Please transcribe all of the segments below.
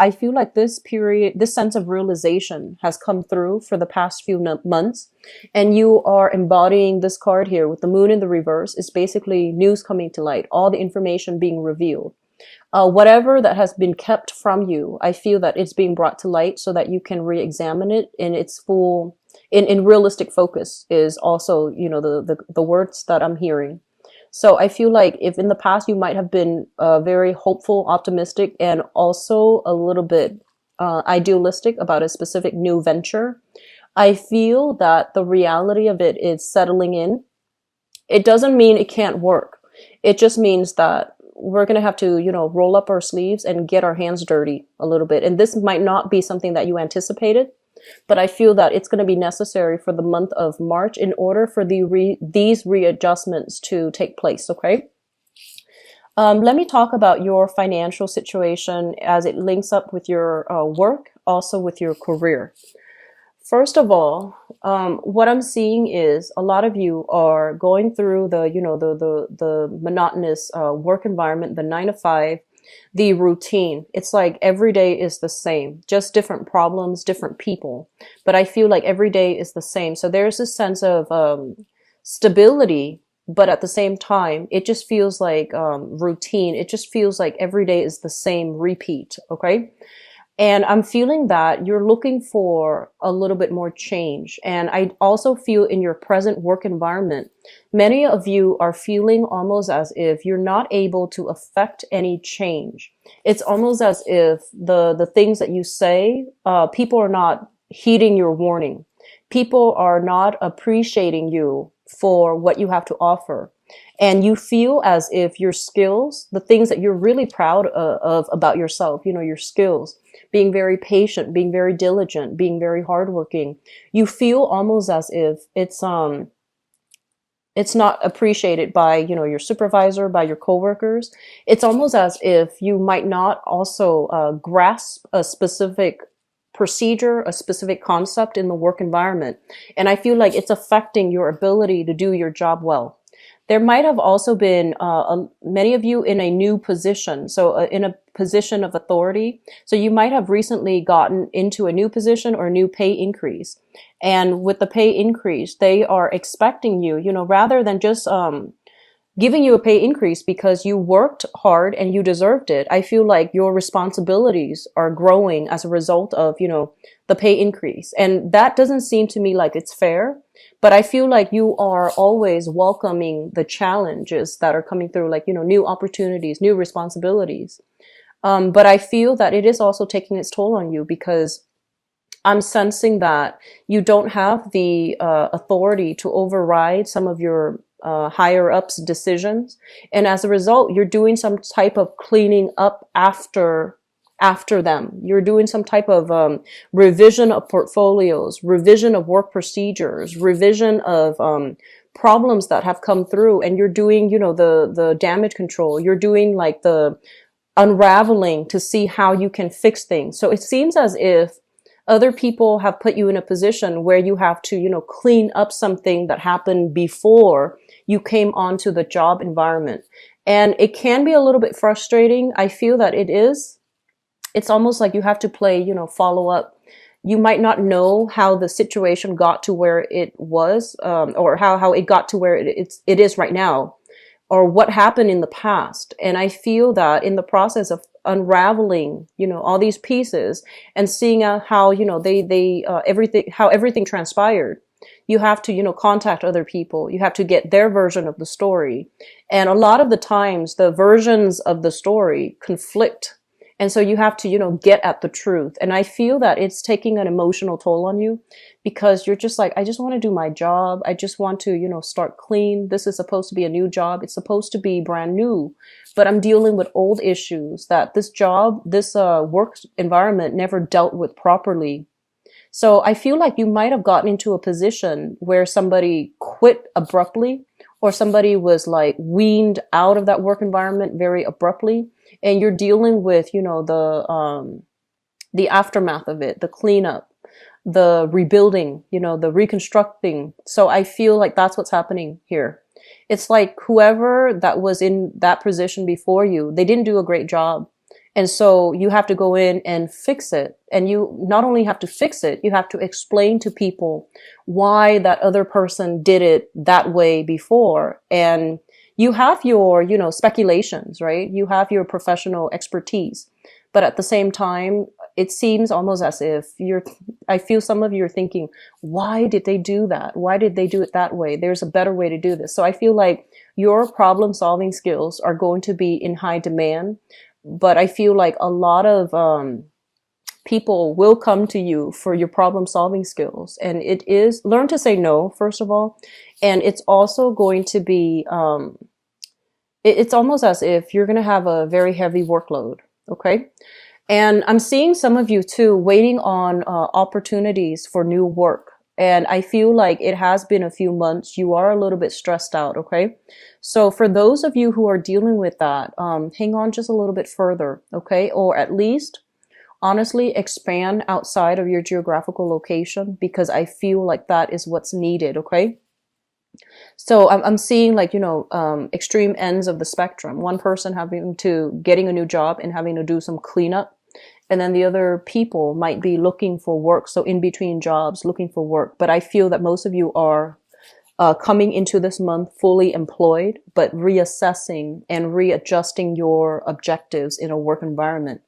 I feel like this period, this sense of realization has come through for the past few months. And you are embodying this card here with the moon in the reverse. It's basically news coming to light, all the information being revealed. Whatever that has been kept from you, I feel that it's being brought to light so that you can re-examine it in its full, in realistic focus is also, the words that I'm hearing. So I feel like if in the past you might have been very hopeful, optimistic, and also a little bit idealistic about a specific new venture, I feel that the reality of it is settling in. It doesn't mean it can't work. It just means that we're going to have to, roll up our sleeves and get our hands dirty a little bit. And this might not be something that you anticipated, but I feel that it's going to be necessary for the month of March in order for these readjustments to take place. Okay. Let me talk about your financial situation as it links up with your work, also with your career. First of all, what I'm seeing is a lot of you are going through the monotonous work environment, the 9 to 5, the routine. It's like every day is the same, just different problems, different people. But I feel like every day is the same. So there's this sense of stability, but at the same time, it just feels like routine. It just feels like every day is the same repeat. Okay. And I'm feeling that you're looking for a little bit more change. And I also feel in your present work environment, many of you are feeling almost as if you're not able to affect any change. It's almost as if the things that you say, people are not heeding your warning. People are not appreciating you for what you have to offer. And you feel as if your skills, the things that you're really proud of about yourself, your skills, being very patient, being very diligent, being very hardworking, you feel almost as if it's not appreciated by, your supervisor, by your coworkers. It's almost as if you might not also grasp a specific procedure, a specific concept in the work environment. And I feel like it's affecting your ability to do your job well. There might have also been many of you in a new position, so in a position of authority. So you might have recently gotten into a new position or a new pay increase. And with the pay increase, they are expecting you, rather than just giving you a pay increase because you worked hard and you deserved it. I feel like your responsibilities are growing as a result of, the pay increase. And that doesn't seem to me like it's fair, but I feel like you are always welcoming the challenges that are coming through, like, new opportunities, new responsibilities. But I feel that it is also taking its toll on you because I'm sensing that you don't have the authority to override some of your higher ups decisions. And as a result, you're doing some type of cleaning up after them. You're doing some type of revision of portfolios, revision of work procedures, revision of problems that have come through. And you're doing, the damage control. You're doing like the unraveling to see how you can fix things. So it seems as if other people have put you in a position where you have to, clean up something that happened before you came onto the job environment. And it can be a little bit frustrating. I feel that it is. It's almost like you have to play, follow up. You might not know how the situation got to where it was, or how it got to where it is right now, or what happened in the past. And I feel that in the process of unraveling, all these pieces and seeing how, everything transpired, you have to, contact other people. You have to get their version of the story. And a lot of the times the versions of the story conflict. And so you have to, get at the truth. And I feel that it's taking an emotional toll on you because you're just like, I just want to do my job. I just want to, start clean. This is supposed to be a new job. It's supposed to be brand new, but I'm dealing with old issues that this work environment never dealt with properly. So I feel like you might have gotten into a position where somebody quit abruptly or somebody was like weaned out of that work environment very abruptly. And you're dealing with, the aftermath of it, the cleanup, the rebuilding, the reconstructing. So I feel like that's what's happening here. It's like whoever that was in that position before you, they didn't do a great job. And so you have to go in and fix it. And you not only have to fix it, you have to explain to people why that other person did it that way before. And you have your, speculations, right? You have your professional expertise. But at the same time, it seems almost as if I feel some of you are thinking, why did they do that? Why did they do it that way? There's a better way to do this. So I feel like your problem solving skills are going to be in high demand, but I feel like a lot of people will come to you for your problem solving skills. And it is learn to say no, first of all. And it's also going to be, it's almost as if you're going to have a very heavy workload. Okay. And I'm seeing some of you too waiting on opportunities for new work. And I feel like it has been a few months. You are a little bit stressed out. Okay. So for those of you who are dealing with that, hang on just a little bit further. Okay. Or at least honestly expand outside of your geographical location, because I feel like that is what's needed. Okay. So I'm seeing like, extreme ends of the spectrum. One person getting a new job and having to do some cleanup. And then the other people might be looking for work. So in between jobs, looking for work. But I feel that most of you are coming into this month fully employed, but reassessing and readjusting your objectives in a work environment.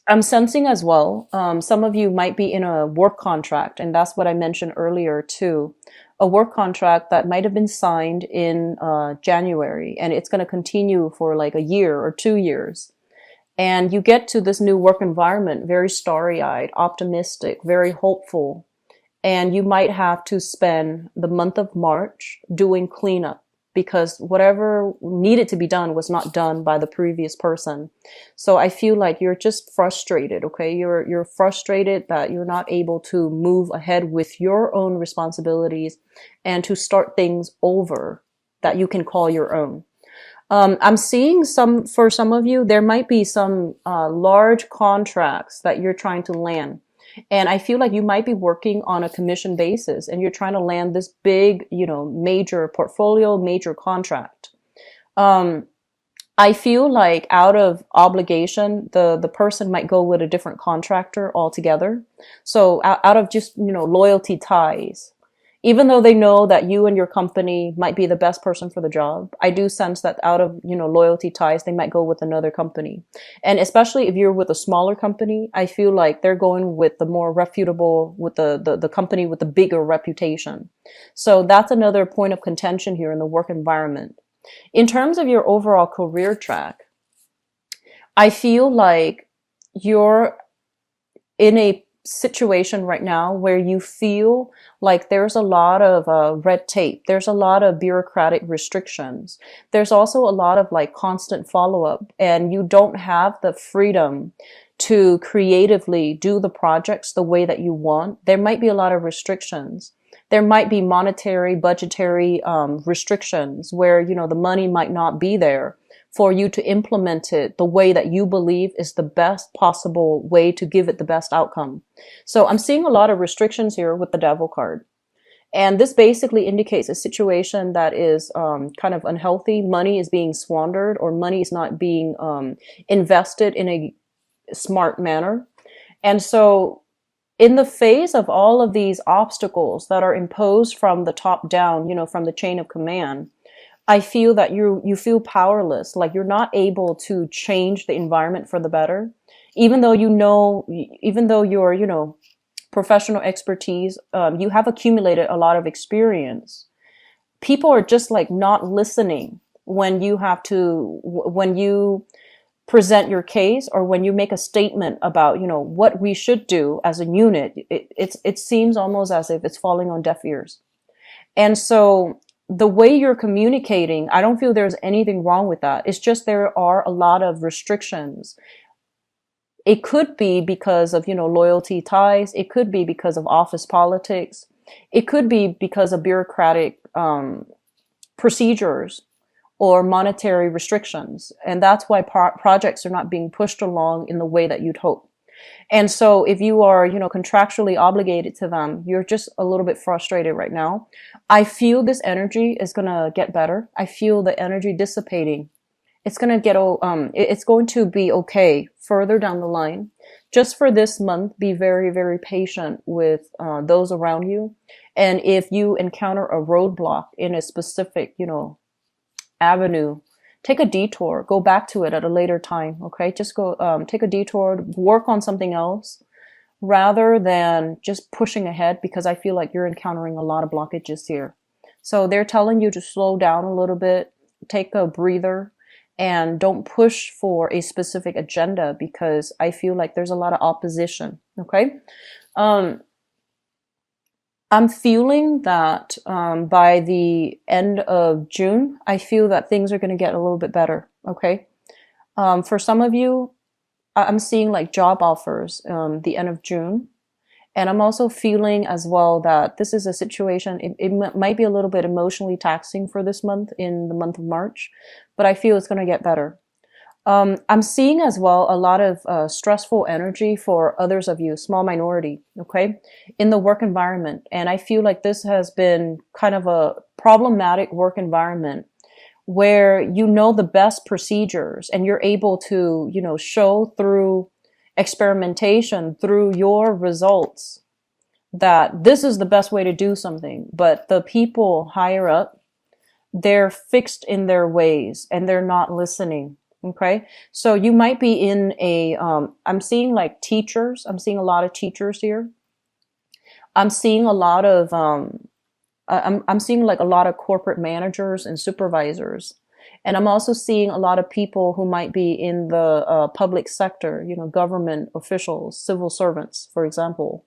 I'm sensing as well, some of you might be in a work contract, and that's what I mentioned earlier too. A work contract that might have been signed in January, and it's going to continue for like a year or 2 years. And you get to this new work environment very starry-eyed, optimistic, very hopeful. And you might have to spend the month of March doing cleanup because whatever needed to be done was not done by the previous person. So I feel like you're just frustrated, okay? You're frustrated that you're not able to move ahead with your own responsibilities and to start things over that you can call your own. I'm seeing for some of you, there might be some large contracts that you're trying to land. And I feel like you might be working on a commission basis and you're trying to land this big, major portfolio, major contract. I feel like out of obligation, the person might go with a different contractor altogether. So out of just, loyalty ties. Even though they know that you and your company might be the best person for the job, I do sense that out of, loyalty ties, they might go with another company. And especially if you're with a smaller company, I feel like they're going with the more reputable, with the company with the bigger reputation. So that's another point of contention here in the work environment. In terms of your overall career track, I feel like you're in a situation right now where you feel like there's a lot of red tape. There's a lot of bureaucratic restrictions. There's also a lot of like constant follow-up, and you don't have the freedom to creatively do the projects the way that you want. There might be a lot of restrictions. There might be monetary, budgetary restrictions where, the money might not be there for you to implement it the way that you believe is the best possible way to give it the best outcome. So I'm seeing a lot of restrictions here with the Devil card. And this basically indicates a situation that is kind of unhealthy. Money is being squandered, or money is not being invested in a smart manner. And so in the face of all of these obstacles that are imposed from the top down, from the chain of command, I feel that you feel powerless, like you're not able to change the environment for the better, even though your professional expertise, you have accumulated a lot of experience. People are just like not listening when you present your case or when you make a statement about what we should do as a unit. It seems almost as if it's falling on deaf ears, and so the way you're communicating, I don't feel there's anything wrong with that. It's just there are a lot of restrictions. It could be because of, loyalty ties. It could be because of office politics. It could be because of bureaucratic procedures or monetary restrictions. And that's why projects are not being pushed along in the way that you'd hope. And so if you are, contractually obligated to them, you're just a little bit frustrated right now. I feel this energy is going to get better. I feel the energy dissipating. It's going to it's going to be okay further down the line. Just for this month, be very, very patient with those around you. And if you encounter a roadblock in a specific, avenue, take a detour, go back to it at a later time. Okay. Just go, take a detour, work on something else rather than just pushing ahead, because I feel like you're encountering a lot of blockages here. So they're telling you to slow down a little bit, take a breather, and don't push for a specific agenda, because I feel like there's a lot of opposition. Okay. I'm feeling that by the end of June, I feel that things are going to get a little bit better. Okay. For some of you, I'm seeing like job offers the end of June. And I'm also feeling as well that this is a situation, it might be a little bit emotionally taxing for this month, in the month of March, but I feel it's going to get better. I'm seeing as well a lot of stressful energy for others of you, small minority, okay, in the work environment. And I feel like this has been kind of a problematic work environment where you know the best procedures and you're able to, show through experimentation, through your results, that this is the best way to do something. But the people higher up, they're fixed in their ways and they're not listening. Okay. So you might be in I'm seeing like teachers. I'm seeing a lot of teachers here. I'm seeing a lot of, I'm seeing like a lot of corporate managers and supervisors. And I'm also seeing a lot of people who might be in the public sector, government officials, civil servants, for example.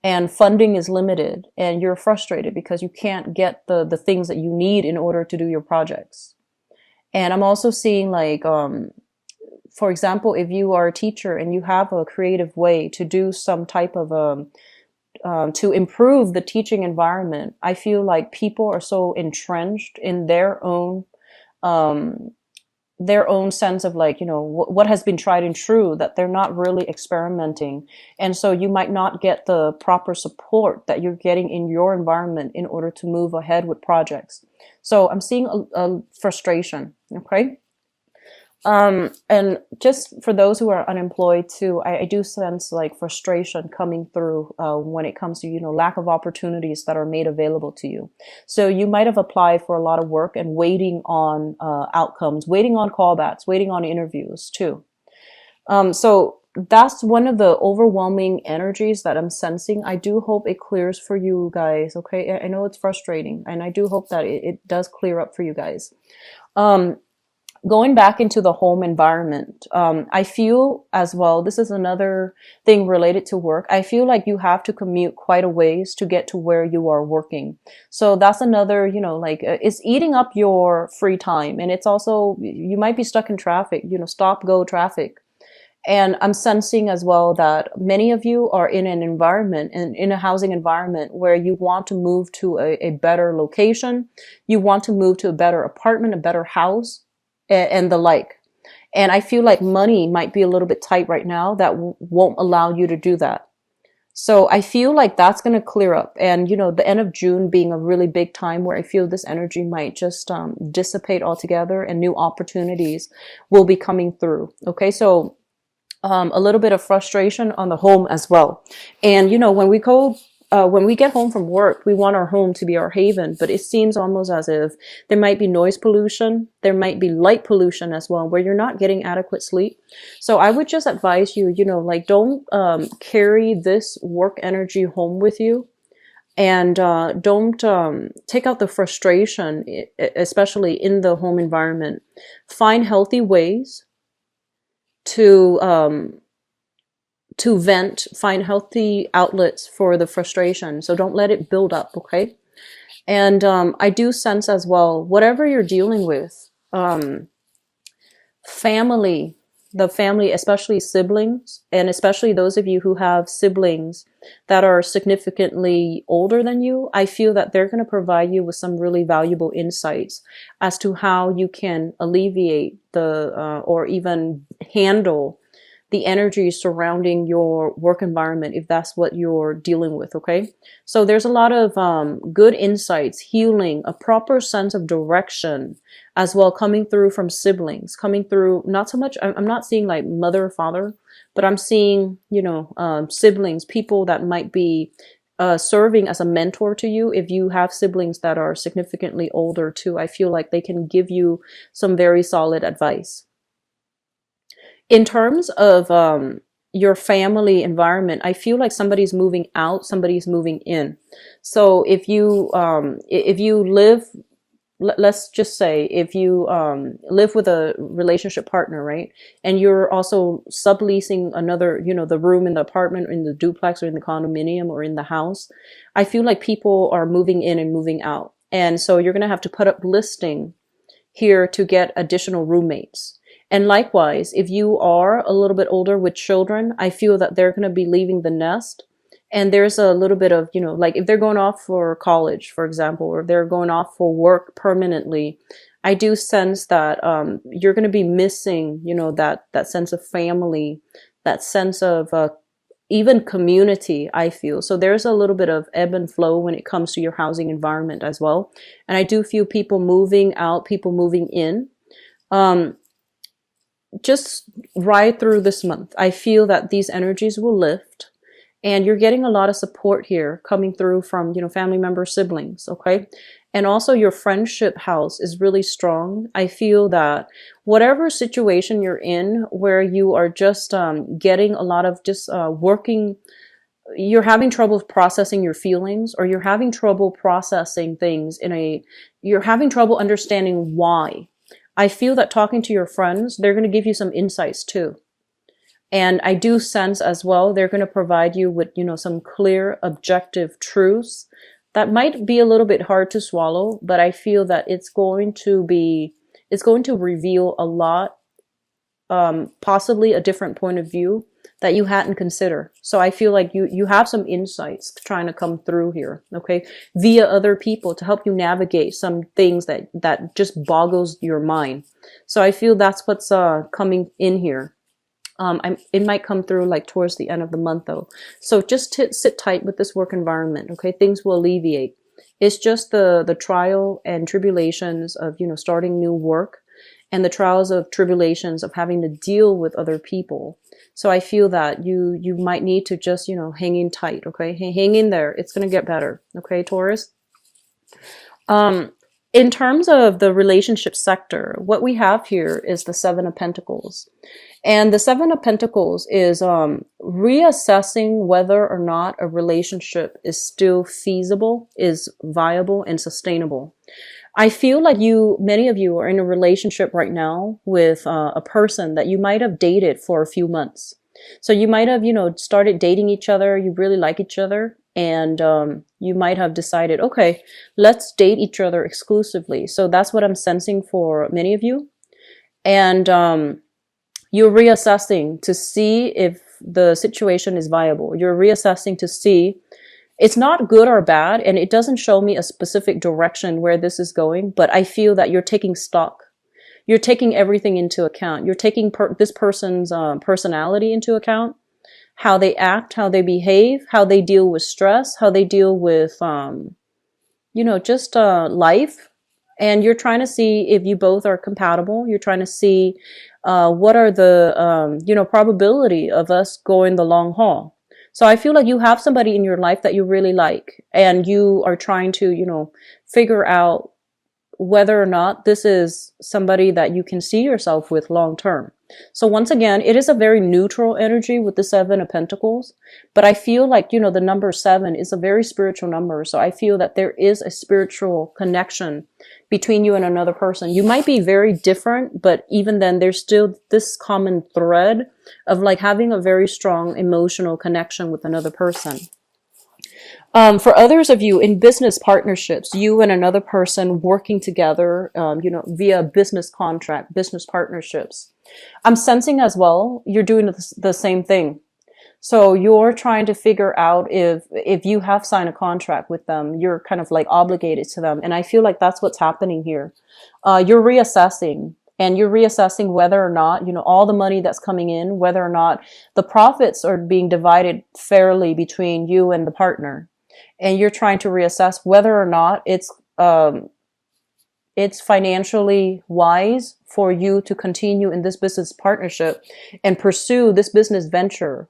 And funding is limited and you're frustrated because you can't get the things that you need in order to do your projects. And I'm also seeing like, for example, if you are a teacher and you have a creative way to do some type of, to improve the teaching environment, I feel like people are so entrenched in their own sense of like, what has been tried and true, that they're not really experimenting. And so you might not get the proper support that you're getting in your environment in order to move ahead with projects. So I'm seeing a frustration. Okay. And just for those who are unemployed too, I do sense like frustration coming through when it comes to, lack of opportunities that are made available to you. So you might have applied for a lot of work and waiting on outcomes, waiting on callbacks, waiting on interviews too. So that's one of the overwhelming energies that I'm sensing. I do hope it clears for you guys. Okay. I know it's frustrating and I do hope that it does clear up for you guys. Going back into the home environment, I feel as well, this is another thing related to work. I feel like you have to commute quite a ways to get to where you are working. So that's another, it's eating up your free time. And it's also, you might be stuck in traffic, stop, go traffic. And I'm sensing as well that many of you are in an environment, in a housing environment where you want to move to a better location. You want to move to a better apartment, a better house, and the like. And I feel like money might be a little bit tight right now that won't allow you to do that. So I feel like that's going to clear up. And, the end of June being a really big time where I feel this energy might just dissipate altogether and new opportunities will be coming through. Okay. So a little bit of frustration on the home as well. And, when we get home from work, we want our home to be our haven, but it seems almost as if there might be noise pollution. There might be light pollution as well, where you're not getting adequate sleep. So I would just advise you, don't carry this work energy home with you. And don't take out the frustration, especially in the home environment. Find healthy ways to vent, find healthy outlets for the frustration. So don't let it build up, okay? And I do sense as well, whatever you're dealing with, family, especially siblings, and especially those of you who have siblings that are significantly older than you, I feel that they're going to provide you with some really valuable insights as to how you can alleviate or even handle the energy surrounding your work environment, if that's what you're dealing with. Okay. So there's a lot of good insights, healing, a proper sense of direction as well coming through from siblings, coming through not so much, I'm not seeing like mother or father, but I'm seeing, siblings, people that might be serving as a mentor to you. If you have siblings that are significantly older too, I feel like they can give you some very solid advice. In terms of your family environment, I feel like somebody's moving out, somebody's moving in. So if you live, let's just say if you live with a relationship partner, right? And you're also subleasing another, the room in the apartment, or in the duplex, or in the condominium, or in the house. I feel like people are moving in and moving out. And so you're going to have to put up listing here to get additional roommates. And likewise, if you are a little bit older with children, I feel that they're going to be leaving the nest. And there's a little bit of, like if they're going off for college, for example, or they're going off for work permanently, I do sense that you're going to be missing, that sense of family, that sense of even community, I feel. So there's a little bit of ebb and flow when it comes to your housing environment as well. And I do feel people moving out, people moving in. Just ride through this month. I feel that these energies will lift. And you're getting a lot of support here coming through from, family members, siblings, okay? And also your friendship house is really strong. I feel that whatever situation you're in where you are just getting a lot of just working, you're having trouble processing your feelings, or you're having trouble processing things you're having trouble understanding why. I feel that talking to your friends, they're going to give you some insights too. And I do sense as well, they're going to provide you with, some clear, objective truths that might be a little bit hard to swallow, but I feel that it's going to reveal a lot, possibly a different point of view that you hadn't considered. So I feel like you have some insights trying to come through here, okay, via other people to help you navigate some things that just boggles your mind. So I feel that's what's coming in here. It might come through like towards the end of the month though. So just sit tight with this work environment. Okay. Things will alleviate. It's just the trial and tribulations of, starting new work, and the trials of tribulations of having to deal with other people. So I feel that you might need to just, hang in tight. Okay. Hang in there. It's going to get better. Okay, Taurus. In terms of the relationship sector, what we have here is the Seven of Pentacles. And the Seven of Pentacles is reassessing whether or not a relationship is still feasible, is viable, and sustainable. I feel like many of you are in a relationship right now with a person that you might have dated for a few months. So you might have, started dating each other. You really like each other. And you might have decided, okay, let's date each other exclusively. So that's what I'm sensing for many of you. And you're reassessing to see if the situation is viable. You're reassessing to see it's not good or bad, and it doesn't show me a specific direction where this is going, but I feel that you're taking stock. You're taking everything into account. You're taking this person's personality into account, how they act, how they behave, how they deal with stress, how they deal with, just life. And you're trying to see if you both are compatible. You're trying to see what are the, probability of us going the long haul. So I feel like you have somebody in your life that you really like, and you are trying to, figure out whether or not this is somebody that you can see yourself with long term. So once again, it is a very neutral energy with the Seven of Pentacles, but I feel like, the number 7 is a very spiritual number. So I feel that there is a spiritual connection between you and another person. You might be very different, but even then there's still this common thread of like having a very strong emotional connection with another person. For others of you in business partnerships, you and another person working together, via business contract, business partnerships. I'm sensing as well, you're doing the same thing. So you're trying to figure out if you have signed a contract with them, you're kind of like obligated to them. And I feel like that's what's happening here. You're reassessing and you're reassessing whether or not, all the money that's coming in, whether or not the profits are being divided fairly between you and the partner. And you're trying to reassess whether or not it's financially wise for you to continue in this business partnership and pursue this business venture,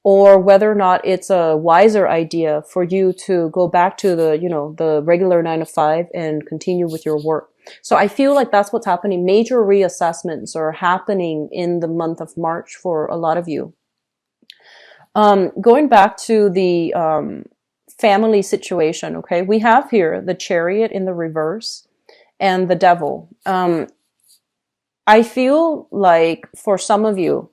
or whether or not it's a wiser idea for you to go back to the regular 9 to 5 and continue with your work. So I feel like that's what's happening. Major reassessments are happening in the month of March for a lot of you. Going back to the family situation, okay, we have here the Chariot in the reverse and the Devil. I feel like for some of you,